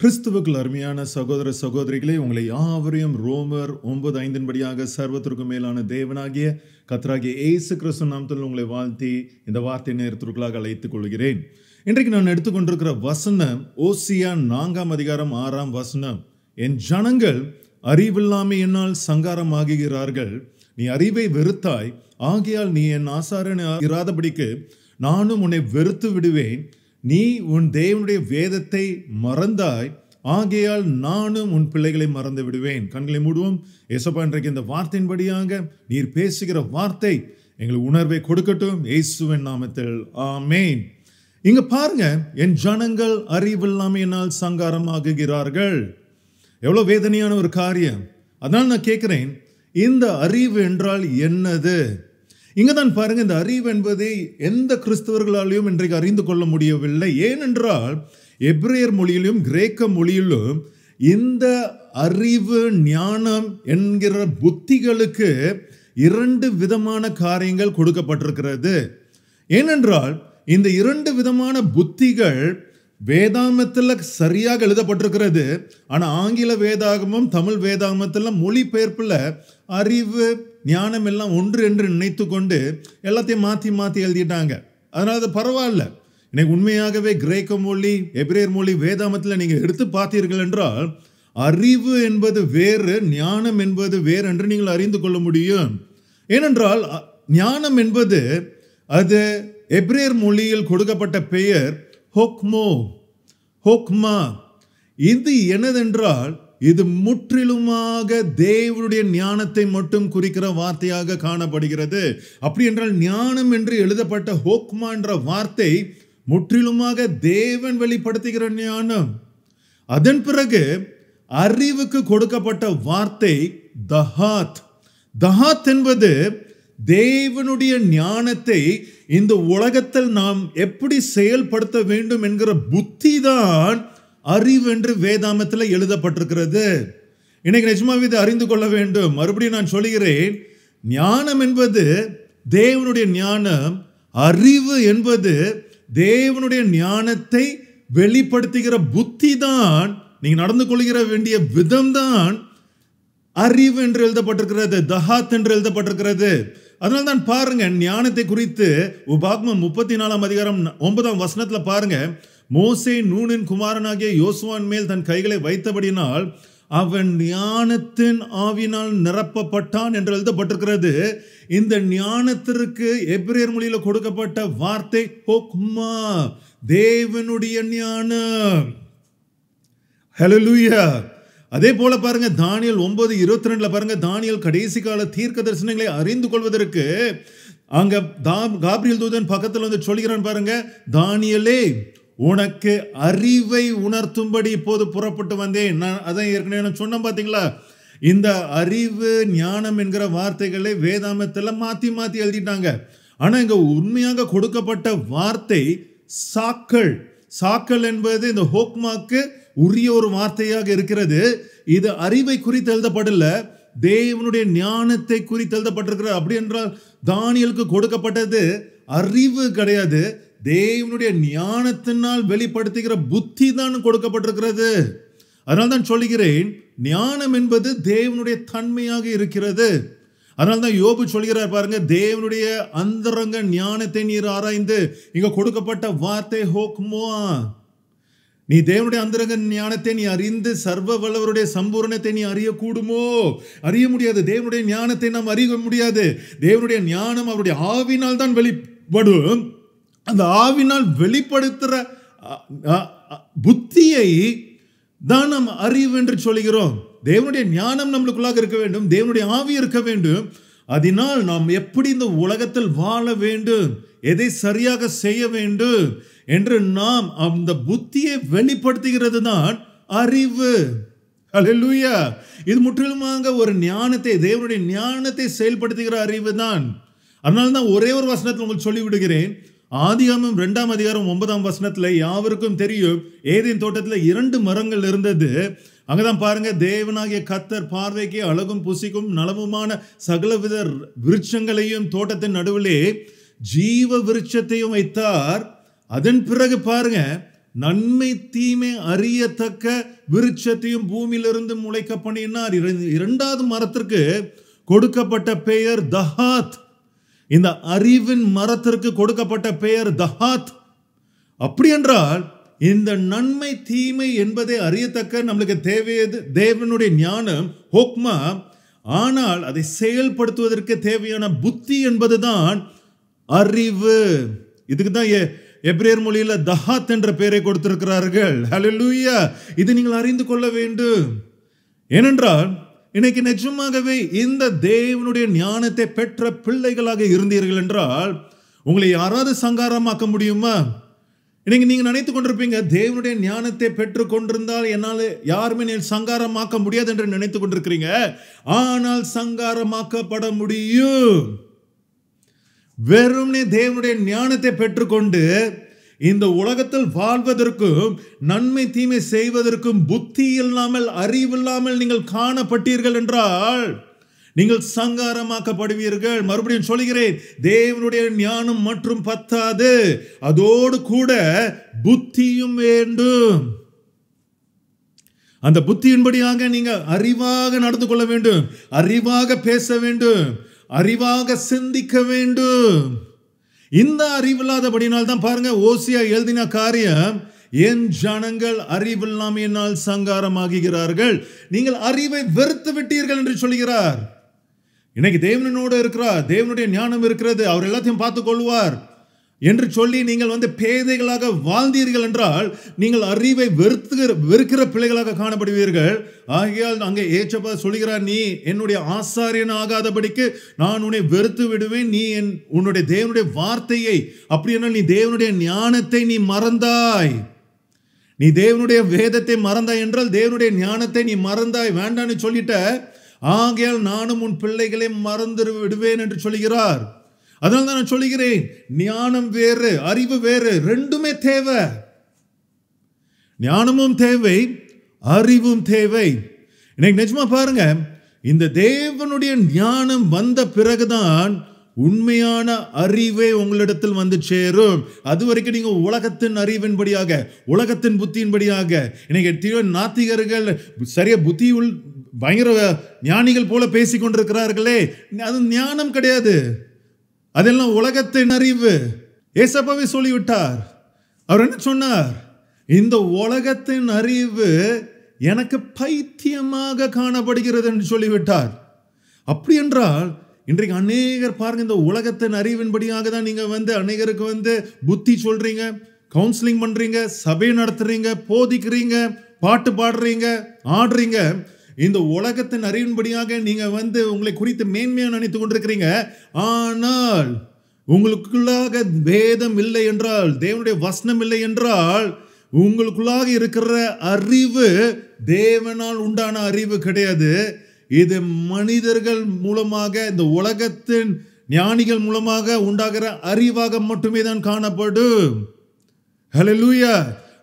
கிறிஸ்துவுக்குள் அருமையான சகோதர சகோதரிகளே, உங்களை யாவரையும் ரோமர் 9:5 படியாக சர்வத்திற்கும் மேலான தேவனாகிய கர்த்தராகிய இயேசு கிறிஸ்து நாமத்தில் உங்களை வாழ்த்தி இந்த வார்த்தை நேரத்திற்குள்ளாக அழைத்துக் கொள்கிறேன். இன்றைக்கு நான் எடுத்துக்கொண்டிருக்கிற வசனம் ஓசியா 4 அதிகாரம் 6 வசனம். என் ஜனங்கள் அறிவில்லாமையினால் சங்காரமாகுகிறார்கள். நீ அறிவை வெறுத்தாய், ஆகையால் நீ என் ஆசாரன் இராதபடிக்கு நானும் உன்னை வெறுத்து விடுவேன். நீ உன் தேவனுடைய வேதத்தை மறந்தாய், ஆகையால் நானும் உன் பிள்ளைகளை மறந்து விடுவேன். கண்களை மூடுவோம். ஏசப்பா, இன்றைக்கு இந்த வார்த்தையின்படியாக நீர் பேசுகிற வார்த்தை எங்களுக்கு உணர்வை கொடுக்கட்டும், இயேசுவின் நாமத்தில் ஆமென். இங்க பாருங்க, என் ஜனங்கள் அறிவில்லாமையினால் சங்காரமாகுகிறார்கள். எவ்வளவு வேதனையான ஒரு காரியம். அதனால நான் கேட்கிறேன், இந்த அறிவு என்றால் என்னது? இங்கதான் பாருங்க, இந்த அறிவு என்பதை எந்த கிறிஸ்தவர்களாலையும் இன்றைக்கு அறிந்து கொள்ள முடியவில்லை. ஏனென்றால் எபிரேயர் மொழியிலும் கிரேக்க மொழியிலும் இந்த அறிவு ஞானம் என்கிற புத்திகளுக்கு 2 விதமான காரியங்கள் கொடுக்கப்பட்டிருக்கிறது. ஏனென்றால் இந்த 2 விதமான புத்திகள் வேதாகமத்தில் சரியாக எழுதப்பட்டிருக்கிறது. ஆனா ஆங்கில வேதாகமும் தமிழ் வேதாகமத்தில் மொழிபெயர்ப்புல அறிவு ஞானம் எல்லாம் ஒன்று என்று நினைத்து கொண்டு எல்லாத்தையும் மாற்றி எழுதிட்டாங்க. அதனால அது பரவாயில்ல. இன்னைக்கு உண்மையாகவே கிரேக்க மொழி, எபிரேயர் மொழி வேதாகமத்தில் நீங்க எடுத்து பார்த்தீர்கள் என்றால் அறிவு என்பது வேறு, ஞானம் என்பது வேறு என்று நீங்கள் அறிந்து கொள்ள முடியும். ஏனென்றால் ஞானம் என்பது அது எபிரேயர் மொழியில் கொடுக்கப்பட்ட பெயர் ஹோக்மா. இது என்னதென்றால் இது முற்றிலுமாக தேவனுடைய ஞானத்தை மட்டும் குறிக்கிற வார்த்தையாக காணப்படுகிறது. அப்படி என்றால் ஞானம் என்று எழுதப்பட்ட ஹோக்மா என்ற வார்த்தை முற்றிலுமாக தேவன் வெளிப்படுத்துகிற ஞானம். அதன் பிறகு அறிவுக்கு கொடுக்கப்பட்ட வார்த்தை தஹாத் என்பது தேவனுடைய ஞானத்தை இந்த உலகத்தில் நாம் எப்படி செயல்படுத்த வேண்டும் என்கிற புத்தி தான் அறிவு என்று வேதாகமத்தில் எழுதப்பட்டிருக்கிறது. இன்னைக்கு நிஜமாவே இதை அறிந்து கொள்ள வேண்டும். மறுபடியும் நான் சொல்கிறேன், ஞானம் என்பது தேவனுடைய ஞானம், அறிவு என்பது தேவனுடைய ஞானத்தை வெளிப்படுத்துகிற புத்தி தான். நீங்க நடந்து கொள்கிற வேண்டிய விதம் தான் அறிவு என்று எழுதப்பட்டிருக்கிறது, தஹாத் என்று எழுதப்பட்டிருக்கிறது. அதனால தான் பாருங்க, ஞானத்தை குறித்து உபாகமம் 34 அதிகாரம் 9 வசனத்துல பாருங்க, மோசே நூனின் குமாரனாகிய யோசுவான் மேல் தன் கைகளை வைத்தபடினால் அவன் ஞானத்தின் ஆவினால் நிரப்பப்பட்டான் என்று எழுதப்பட்டிருக்கிறது. இந்த ஞானத்திற்கு எபிரேயர் மொழியில கொடுக்கப்பட்ட வார்த்தை ஹோக்மா, தேவனுடைய ஞானம். ஹல்லேலூயா. அதே போல பாருங்க, தானியேல் 9:22 பாருங்க, தானியேல் கடைசி கால தீர்க்க தரிசனங்களை அறிந்து கொள்வதற்கு அங்க காபிரியேல் தூதன் பக்கத்தில் வந்து சொல்கிறான் பாருங்க, தானியேலே, உனக்கு அறிவை உணர்த்தும்படி இப்போது புறப்பட்டு வந்தேன். நான் அதான் ஏற்கனவே நான் சொன்னேன் பாத்தீங்களா, இந்த அறிவு ஞானம் என்கிற வார்த்தைகளை வேதாகமத்தில் மாத்தி எழுதிட்டாங்க. ஆனா இங்க உண்மையாக கொடுக்கப்பட்ட வார்த்தை சாக்கள் என்பது இந்த ஹோக்மாக்கு உரிய ஒரு வார்த்தையாக இருக்கிறது. இது அறிவை குறித்து எழுதப்படல, தேவனுடைய ஞானத்தை குறித்து எழுதப்பட்டிருக்கிறது. அப்படி என்றால் தானியேலுக்கு கொடுக்கப்பட்டது அறிவு கிடையாது, தேவனுடைய ஞானத்தினால் வெளிப்படுத்துகிற புத்தி தான் கொடுக்கப்பட்டிருக்கிறது. அதனால தான் சொல்லுகிறேன், ஞானம் என்பது தேவனுடைய தன்மையாக இருக்கிறது. அதனால தான் யோபு சொல்கிறார் பாருங்க, தேவனுடைய அந்தரங்க ஞானத்தை நீர் ஆராய்ந்து. இங்க கொடுக்கப்பட்ட வார்த்தை ஹோக்மா. நீ தேவனுடைய அந்தரங்க ஞானத்தை நீ அறிந்து சர்வ வல்லவருடைய சம்பூரணத்தை நீ அறியக்கூடுமோ? அறிய முடியாது. தேவனுடைய ஞானத்தை நாம் அறிய முடியாது. தேவனுடைய ஞானம் அவருடைய ஆவினால் தான் வெளிப்படும். அந்த ஆவினால் வெளிப்படுத்துற புத்தியை தான் நாம் அறிவு என்று சொல்கிறோம். தேவனுடைய ஞானம் நம்மளுக்குள்ளாக இருக்க வேண்டும், தேவனுடைய ஆவி இருக்க வேண்டும். அதனால் நாம் எப்படி இந்த உலகத்தில் வாழ வேண்டும், எதை சரியாக செய்ய வேண்டும் என்று நாம் அந்த புத்தியை வெளிப்படுத்துகிறது தான் அறிவு. ஹல்லேலூயா. இது முற்றிலுமாக ஒரு ஞானத்தை, தேவனுடைய ஞானத்தை செயல்படுத்துகிற அறிவு தான். அதனால தான் ஒரே ஒரு வசனத்தில் உங்களுக்கு சொல்லி விடுகிறேன். ஆதியாகமம் 2 அதிகாரம் 9 வசனத்துல யாவருக்கும் தெரியும், ஏதேன் தோட்டத்தில் 2 மரங்கள் இருந்தது. அங்கதான் பாருங்க, தேவனாகிய கர்த்தர் பார்வைக்கு அழகும் புசிக்கும் நலமுமான சகலவித விருட்சங்களையும் தோட்டத்தின் நடுவிலே ஜீவ விருட்சத்தையும் வைத்தார். அதன் பிறகு பாருங்க, நன்மை தீமை அறியத்தக்க விருட்சத்தையும் பூமியிலிருந்து முளைக்க பண்ணினார். இரண்டாவது மரத்திற்கு கொடுக்கப்பட்ட பெயர் தஹாத். இந்த அறிவின் மரத்திற்கு கொடுக்கப்பட்ட பெயர் தஹாத். அப்படி என்றால் இந்த நன்மை தீமை என்பதை அறியத்தக்க நம்மளுக்கு தேவையது தேவனுடைய ஞானம், ஹோக்மா. ஆனால் அதை செயல்படுத்துவதற்கு தேவையான புத்தி என்பதுதான் அறிவு. இதுக்கு தான் எபிரேயர் மொழியில தஹாத் என்ற பெயரை கொடுத்திருக்கிறார்கள். ஹல்லேலூயா. இது நீங்கள் அறிந்து கொள்ள வேண்டும். ஏனென்றால் இன்னைக்கு நிஜமாகவே இந்த தேவனுடைய ஞானத்தை பெற்ற பிள்ளைகளாக இருந்தீர்கள் என்றால் உங்களை யாராவது சங்காரமாக்க முடியுமா? இன்னைக்கு நீங்க நினைத்துக் கொண்டிருப்பீங்க, தேவனுடைய ஞானத்தை பெற்று கொண்டிருந்தால் என்னால் யாருமே சங்காரமாக்க முடியாது என்று நினைத்துக் கொண்டிருக்கிறீங்க. ஆனால் சங்காரமாக்கப்பட முடியும். வெறும்னே தேவனுடைய ஞானத்தை பெற்றுக்கொண்டு இந்த உலகத்தில் வாழ்வதற்கும் நன்மை தீமை செய்வதற்கும் புத்தி இல்லாமல் அறிவில்லாமல் நீங்கள் காணப்பட்டீர்கள் என்றால் நீங்கள் சங்காரமாக்கப்படுவீர்கள். மறுபடியும் சொல்கிறேன், தேவனுடைய ஞானம் மற்றும் பத்தாது, அதோடு கூட புத்தியும் வேண்டும். அந்த புத்தியின்படியாக நீங்க அறிவாக நடந்து கொள்ள வேண்டும், அறிவாக பேச வேண்டும், அறிவாக சிந்திக்க வேண்டும். இந்த அறிவில்லாதபடினால் தான் பாருங்க, ஓசியா எழுதின காரியம், என் ஜனங்கள் அறிவில்லாமையினால் சங்காரமாகிறார்கள், நீங்கள் அறிவை வெறுத்து விட்டீர்கள் என்று சொல்கிறார். இன்னைக்கு தேவனோடு இருக்கிறார், தேவனுடைய ஞானம் இருக்கிறது, அவர் எல்லாத்தையும் பார்த்துக் கொள்வார் என்று சொல்லி நீங்கள் பேதைகளாக வாழ்ந்தீர்கள் என்றால் நீங்கள் அறிவை வெறுக்கிற பிள்ளைகளாக காணப்படுவீர்கள். ஆகையால் அங்கே ஏச்சப்பா சொல்கிறார், நீ என்னுடைய ஆசாரியன் ஆகாதபடிக்கு நான் உன்னை வெறுத்து விடுவேன். நீ உன்னுடைய தேவனுடைய வார்த்தையை, அப்படி என்றால் நீ தேவனுடைய ஞானத்தை நீ மறந்தாய். நீ தேவனுடைய வேதத்தை மறந்தாய் என்றால் தேவனுடைய ஞானத்தை நீ மறந்தாய், வேண்டான்னு சொல்லிட்ட. ஆகையால் நானும் உன் பிள்ளைகளை மறந்து விடுவேன் என்று சொல்கிறார். அதனால தான் நான் சொல்லுகிறேன், ஞானம் வேறு அறிவு வேறு, ரெண்டுமே தேவை. ஞானமும் தேவை, அறிவும் தேவை. இன்னைக்கு நிஜமா பாருங்க, இந்த தேவனுடைய ஞானம் வந்த பிறகுதான் உண்மையான அறிவை உங்களிடத்தில் வந்து சேரும். அது வரைக்கும் நீங்க உலகத்தின் அறிவின்படியாக, உலகத்தின் புத்தியின்படியாக, இன்னைக்கு நாத்திகர்கள் சரியா புத்தி பயங்கர ஞானிகள் போல பேசிக் கொண்டிருக்கிறார்களே, அது ஞானம் கிடையாது, அதெல்லாம் உலகத்தின் அறிவு. ஏசப்பாவே சொல்லிவிட்டார். அவர் என்ன சொன்னார்? இந்த உலகத்தின் அறிவு எனக்கு பைத்தியமாக காணப்படுகிறது என்று சொல்லிவிட்டார். அப்படி என்றால் இன்றைக்கு அநேகர் பாருங்க, இந்த உலகத்தின் அறிவின்படியாக தான் நீங்க அநேகருக்கு புத்தி சொல்றீங்க, கவுன்சிலிங் பண்றீங்க, சபை நடத்துறீங்க, போதிக்கிறீங்க, பாட்டு பாடுறீங்க, ஆடுறீங்க. இந்த உலகத்தின் அறிவின்படியாக நீங்க உங்களை குறித்து மேன்மையா நினைத்து கொண்டிருக்கிறீங்க. ஆனால் உங்களுக்குள்ளாக வேதம் இல்லை என்றால், தேவனுடைய வசனம் இல்லை என்றால், உங்களுக்குள்ளாக இருக்கிற அறிவு தேவனால் உண்டான அறிவு கிடையாது. இது மனிதர்கள் மூலமாக, இந்த உலகத்தின் ஞானிகள் மூலமாக உண்டாகிற அறிவாக மட்டுமே தான் காணப்படும். ஹல்லேலூயா.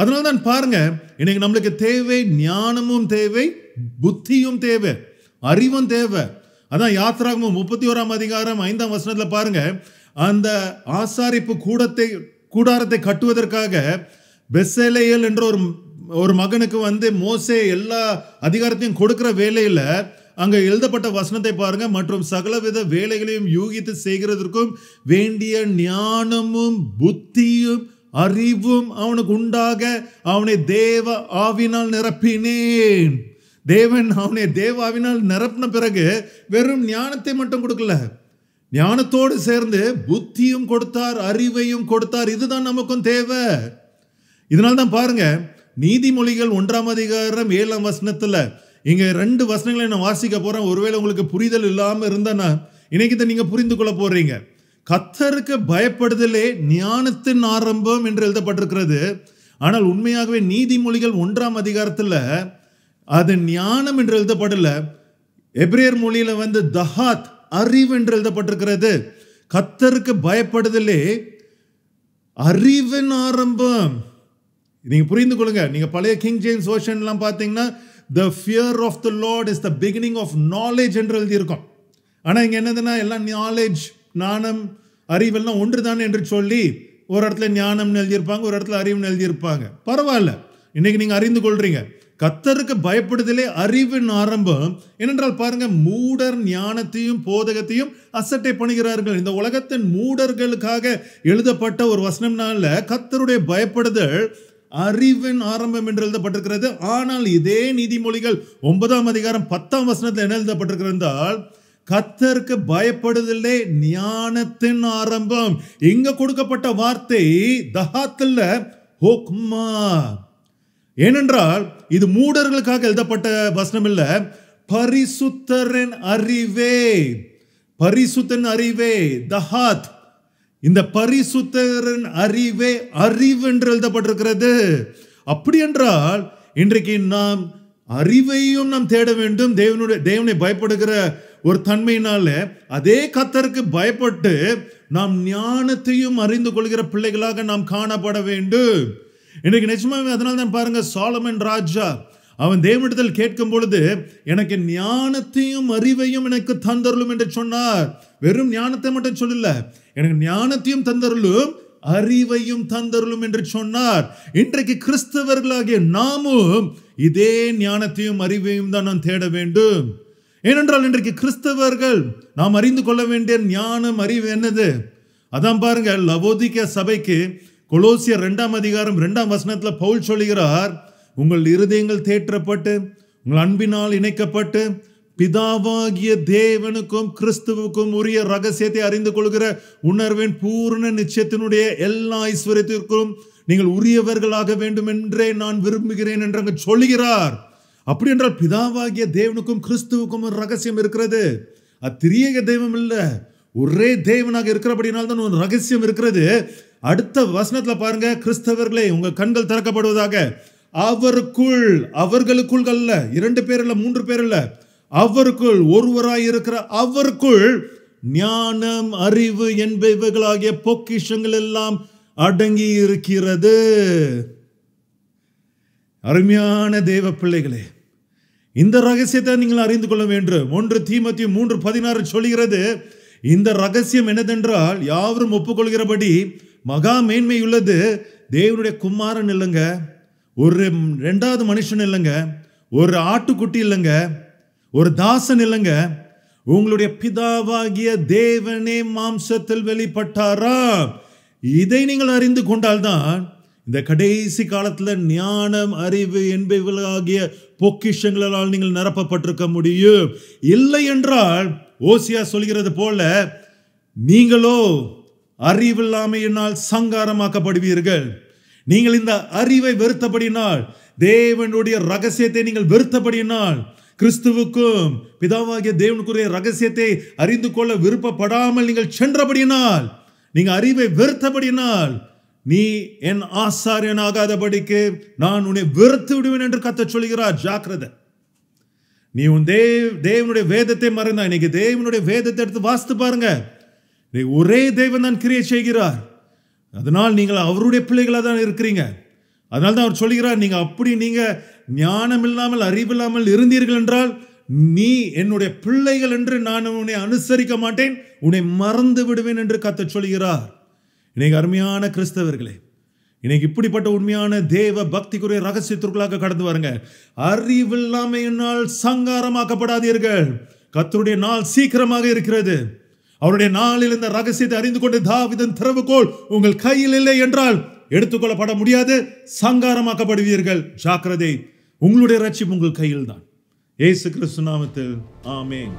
அதனால தான் பாருங்க, இன்னைக்கு நம்மளுக்கு தேவை ஞானமும் தேவை, புத்தியும் தேவை, அறிவும் தேவை. அதான் யாத்ராகமம் 31 அதிகாரம் 5 வசனத்துல பாருங்க, அந்த ஆசாரிப்பு கூடாரத்தை கட்டுவதற்காக பெசலேல் என்ற ஒரு மகனுக்கு மோசே எல்லா அதிகாரத்தையும் கொடுக்கிற வேலையில அங்க எழுதப்பட்ட வசனத்தை பாருங்க. மற்றும் சகலவித வேலைகளையும் யூகித்து செய்கிறதற்கும் வேண்டிய ஞானமும் புத்தியும் அறிவும் அவனுக்கு உண்டாக அவனை தேவ ஆவினால் நிரப்பினேன். தேவன் அவனை தேவ ஆவினால் நிரப்பின பிறகு வெறும் ஞானத்தை மட்டும் கொடுக்கல, ஞானத்தோடு சேர்ந்து புத்தியும் கொடுத்தார், அறிவையும் கொடுத்தார். இதுதான் நமக்கும் தேவை. இதனால்தான் பாருங்க, நீதிமொழிகள் 1 அதிகாரம் 7 வசனத்துல இங்க 2 வசனங்களை நான் வாசிக்க போறேன். ஒருவேளை உங்களுக்கு புரிதல் இல்லாம இருந்தா இன்னைக்கு நீங்க புரிந்து கொள்ள போறீங்க. கர்த்தருக்கு பயப்படுதலே ஞானத்தின் ஆரம்பம் என்று எழுதப்பட்டிருக்கிறது. ஆனால் உண்மையாகவே நீதிமொழிகள் 1 அதிகாரத்துல அது ஞானம் என்று எழுதப்படல. எபிரேயர் மொழியில தஹாத் அறிவு என்று எழுதப்பட்டிருக்கிறது. கர்த்தருக்கு பயப்படுதலே அறிவின் ஆரம்பம். நீங்க புரிந்து கொள்ளுங்க. நீங்க பழைய கிங் ஜேம்ஸ் வெர்ஷன் எல்லாம் பாத்தீங்கன்னா the fear of the Lord is the beginning of knowledge என்று எழுதியிருக்கும். ஆனா இங்க என்னதுன்னா எல்லாம் knowledge, ஞானம், அறிவெல்லாம் ஒன்றுதான் என்று சொல்லி ஒரு இடத்துல ஞானம் எழுதியிருப்பாங்க, ஒரு இடத்துல அறிவுன்னு எழுதியிருப்பாங்க. பரவாயில்ல, இன்னைக்கு நீங்க அறிந்து கொள்றீங்க. கர்த்தருக்கு பயப்படுதலே அறிவின் ஆரம்பம். ஏனென்றால் பாருங்க, மூடர் ஞானத்தையும் போதகத்தையும் அசட்டை பண்ணுகிறார்கள். இந்த உலகத்தின் மூடர்களுக்காக எழுதப்பட்ட ஒரு வசனம்னால கர்த்தருடைய பயப்படுதல் அறிவின் ஆரம்பம் என்று எழுதப்பட்டிருக்கிறது. ஆனால் இதே நீதிமொழிகள் 9ஆம் அதிகாரம் 10ஆம் வசனத்தில் என்ன எழுதப்பட்டிருக்கிறது என்றால், கர்த்தருக்கு பயப்படுதலே ஞானத்தின் ஆரம்பம். இங்க கொடுக்கப்பட்ட வார்த்தை தஹாத்துல ஹோக்மா. ஏனென்றால் இது மூடர்களுக்காக எழுதப்பட்ட வசனம் இல்ல, பரிசுத்தரின் அறிவே. பரிசுத்தன் அறிவே தஹாத். இந்த பரிசுத்தரின் அறிவே அறிவு என்று எழுதப்பட்டிருக்கிறது. அப்படி என்றால் இன்றைக்கு நாம் அறிவையும் நாம் தேட வேண்டும். தேவனை பயப்படுகிற ஒரு தன்மையினால அதே கர்த்தருக்கு பயப்பட்டு நாம் ஞானத்தையும் அறிந்து கொள்கிற பிள்ளைகளாக நாம் காணப்பட வேண்டும். இன்றைக்கு நிஜமாவே அதனால தான் பாருங்க, சாலமன் ராஜா அவன் தேவனிடத்தில் கேட்கும் பொழுது, எனக்கு ஞானத்தையும் அறிவையும் எனக்கு தந்தருளும் என்று சொன்னார். வெறும் ஞானத்தை மட்டும் சொல்லல, எனக்கு ஞானத்தையும் தந்தருளும் அறிவையும் தந்தருளும் என்று சொன்னார். இன்றைக்கு கிறிஸ்தவர்களாகிய நாமும் இதே ஞானத்தையும் அறிவையும் தான் நாம் தேட வேண்டும். ஏனென்றால் இன்றைக்கு கிறிஸ்தவர்கள் நாம் அறிந்து கொள்ள வேண்டிய ஞானம் அறிவு என்னது? அதான் பாருங்க, லவோதிக்கேயா சபைக்கு கொலோசியர் 2ஆம் அதிகாரம் 2ஆம் வசனத்துல பவுல் சொல்லுகிறார், உங்கள் இருதயங்கள் தேற்றப்பட்டு உங்கள் அன்பினால் இணைக்கப்பட்டு பிதாவாகிய தேவனுக்கும் கிறிஸ்துவுக்கும் உரிய ரகசியத்தை அறிந்து கொள்கிற உணர்வின் பூர்ண நிச்சயத்தினுடைய எல்லா ஐஸ்வர்யத்திற்கும் நீங்கள் உரியவர்களாக வேண்டும் என்றே நான் விரும்புகிறேன் என்று அங்கு சொல்லுகிறார். அப்படி என்றால் பிதாவாகிய தேவனுக்கும் கிறிஸ்துவுக்கும் ஒரு ரகசியம் இருக்கிறது. அது திரியேக தெய்வம் இல்ல, ஒரே தேவனாக இருக்கிறபடினால் தான் ஒரு ரகசியம் இருக்கிறது. அடுத்த வசனத்துல பாருங்க, கிறிஸ்தவர்களே உங்க கண்கள் திறக்கப்படுவதாக, அவருக்குள், அவர்களுக்குள் அல்ல, 2 பேர் இல்ல 3 பேர் இல்ல, அவருக்குள், ஒருவராய் இருக்கிற அவருக்குள் ஞானம் அறிவு என்பவைகளாகிய பொக்கிஷங்கள் எல்லாம் அடங்கி இருக்கிறது. அருமையான தேவ பிள்ளைகளே, இந்த ரகசியத்தை நீங்கள் அறிந்து கொள்ள வேண்டும். 1 தீமோத்தேயு 3:16 சொல்கிறது, இந்த ரகசியம் என்னதென்றால் யாவரும் ஒப்புக்கொள்கிறபடி மகா மேன்மை உள்ளது. தேவனுடைய குமாரன் இல்லைங்க, ஒரு 2வது மனுஷன் இல்லைங்க, ஒரு ஆட்டுக்குட்டி இல்லைங்க, ஒரு தாசன் இல்லைங்க, உங்களுடைய பிதாவாகிய தேவனே மாம்சத்தில் வெளிப்பட்டாரா. இதை நீங்கள் அறிந்து கொண்டால்தான் இந்த கடைசி காலத்துல ஞானம் அறிவு என்பவைகளாகிய பொக்கிஷங்களால் நீங்கள் நிரப்பப்பட்டிருக்க முடியும். இல்லை என்றால் ஓசியா சொல்கிறது போல, நீங்களோ அறிவில்லாமையினால் சங்காரமாக்கப்படுவீர்கள். நீங்கள் இந்த அறிவை வெறுத்தபடினால், தேவனுடைய ரகசியத்தை நீங்கள் வெறுத்தபடினால், கிறிஸ்துவுக்கும் பிதாவாகிய தேவனுக்குரிய ரகசியத்தை அறிந்து கொள்ள விருப்பப்படாமல் நீங்கள் சென்றபடினால், நீங்க அறிவை வெறுத்தபடினால், நீ என் ஆசாரியன் ஆகாதபடிக்கு நான் உன்னை வெறுத்து விடுவேன் என்று கர்த்தர் சொல்கிறார். ஜாக்கிரதை. நீ உன் தேவனுடைய வேதத்தை மறந்தா. இன்னைக்கு தேவனுடைய வேதத்தை எடுத்து வாசித்து பாருங்க. ஒரே தேவன் தான் கிரியை செய்கிறார். அதனால் நீங்கள் அவருடைய பிள்ளைகளாக தான் இருக்கிறீங்க. அதனால தான் அவர் சொல்கிறார், நீங்க ஞானம் இல்லாமல் அறிவில்லாமல் இருந்தீர்கள் என்றால் நீ என்னுடைய பிள்ளைகள் என்று நான் உன்னை அனுசரிக்க மாட்டேன், உன்னை மறந்து விடுவேன் என்று கர்த்தர் சொல்கிறார். இன்னைக்கு அருமையான கிறிஸ்தவர்களே, இன்னைக்கு இப்படிப்பட்ட உண்மையான தேவ பக்திக்குரிய ரகசியத்திற்குள்ளாக கடந்து வாருங்க. அறிவில்லாமையினால் சங்காரமாக்கப்படாதீர்கள். கர்த்தருடைய நாள் சீக்கிரமாக இருக்கிறது. அவருடைய நாளில் இந்த ரகசியத்தை அறிந்து கொண்டு தாவீதின் திறவுகோல் உங்கள் கையில் இல்லை என்றால் எடுத்துக்கொள்ளப்பட முடியாது, சங்காரமாக்கப்படுவீர்கள். ஜாக்கிரதை. உங்களுடைய ரட்சிப்பு உங்கள் கையில் தான். இயேசு கிறிஸ்து நாமத்தில் ஆமென்.